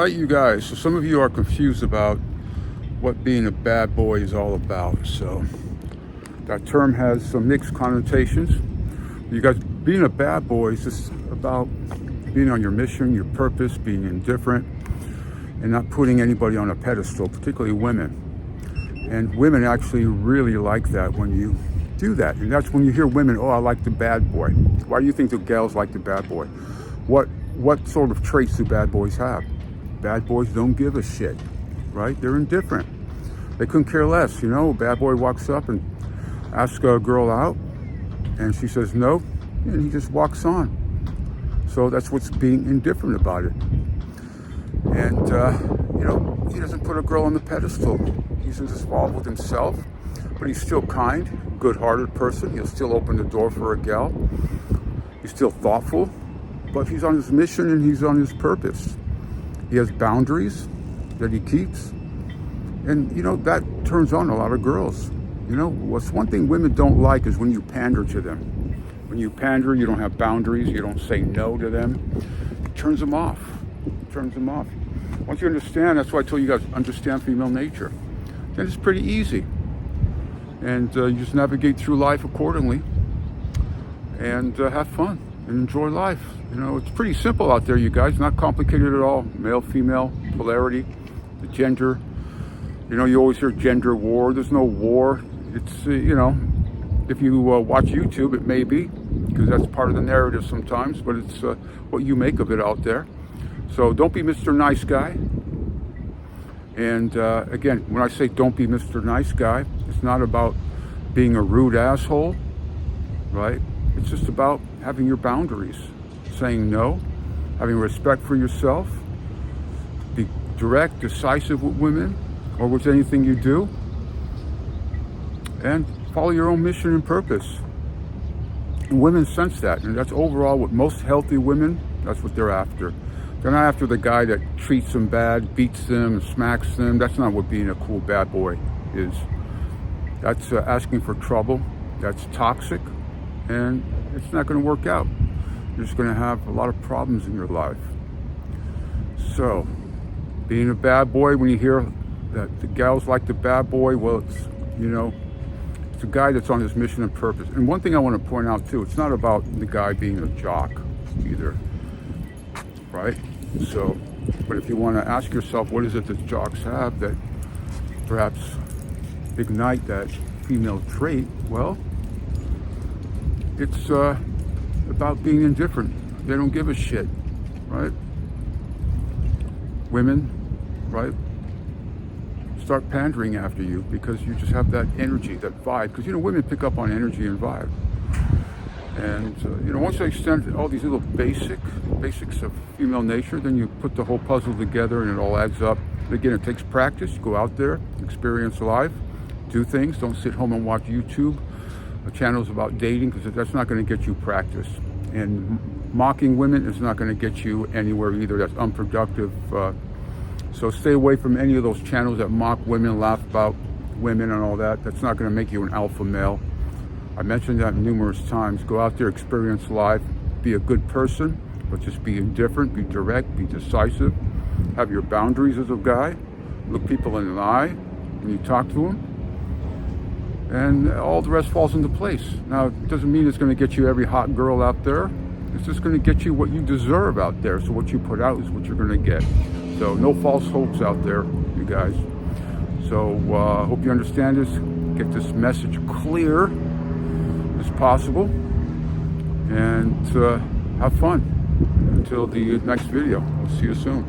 right, you guys. So some of you are confused about what being a bad boy is all about. So that term has some mixed connotations. You guys, being a bad boy is just about being on your mission, your purpose, being indifferent, and not putting anybody on a pedestal, particularly women. And women actually really like that when you do that. And that's when you hear women, oh, I like the bad boy. Why do you think the gals like the bad boy? What sort of traits do bad boys have? Bad boys don't give a shit, right? They're indifferent. They couldn't care less, you know. A bad boy walks up and asks a girl out, and she says no, and he just walks on. So that's what's being indifferent about it. And, you know, he doesn't put a girl on the pedestal. He's involved with himself, but he's still kind, good-hearted person. He'll still open the door for a gal. He's still thoughtful, but he's on his mission and he's on his purpose. He has boundaries that he keeps. And, you know, that turns on a lot of girls. You know, what's one thing women don't like is when you pander to them. When you pander, you don't have boundaries, you don't say no to them. It turns them off. It turns them off. Once you understand, that's why I told you guys, understand female nature. Then it's pretty easy. And you just navigate through life accordingly. And have fun and enjoy life. You know, it's pretty simple out there, you guys. Not complicated at all. Male, female, polarity, the gender. You know, you always hear gender war. There's no war. It's, you know, if you watch YouTube, it may be, because that's part of the narrative sometimes, but it's what you make of it out there. So don't be Mr. Nice Guy. And again, when I say don't be Mr. Nice Guy, it's not about being a rude asshole, right? It's just about having your boundaries, saying no, having respect for yourself, be direct, decisive with women or with anything you do, and follow your own mission and purpose. And women sense that, and that's overall what most healthy women, that's what they're after. They're not after the guy that treats them bad, beats them, smacks them. That's not what being a cool bad boy is. That's asking for trouble. That's toxic. And it's not going to work out. You're just going to have a lot of problems in your life. So, being a bad boy, when you hear that the gals like the bad boy, well, it's, you know, it's a guy that's on his mission and purpose. And one thing I want to point out too, it's not about the guy being a jock either, right? So, but if you want to ask yourself, what is it that jocks have that perhaps ignite that female trait? Well, it's about being indifferent. They don't give a shit, right? Women, right, start pandering after you because you just have that energy, that vibe. Because, you know, women pick up on energy and vibe. And, you know, once they extend all these little basics of female nature, then you put the whole puzzle together and it all adds up. Again, it takes practice. Go out there, experience life, do things. Don't sit home and watch YouTube channels about dating, because that's not going to get you practice. And mocking women is not going to get you anywhere either. That's unproductive. So stay away from any of those channels that mock women, laugh about women and all that. That's not going to make you an alpha male. I mentioned that numerous times. Go out there, experience life, be a good person, but just be indifferent, be direct, be decisive. Have your boundaries as a guy. Look people in the eye when you talk to them. And all the rest falls into place. Now, it doesn't mean it's going to get you every hot girl out there. It's just going to get you what you deserve out there. So what you put out is what you're going to get. So no false hopes out there, you guys. So hope you understand this. Get this message clear as possible. And have fun until the next video. I'll see you soon.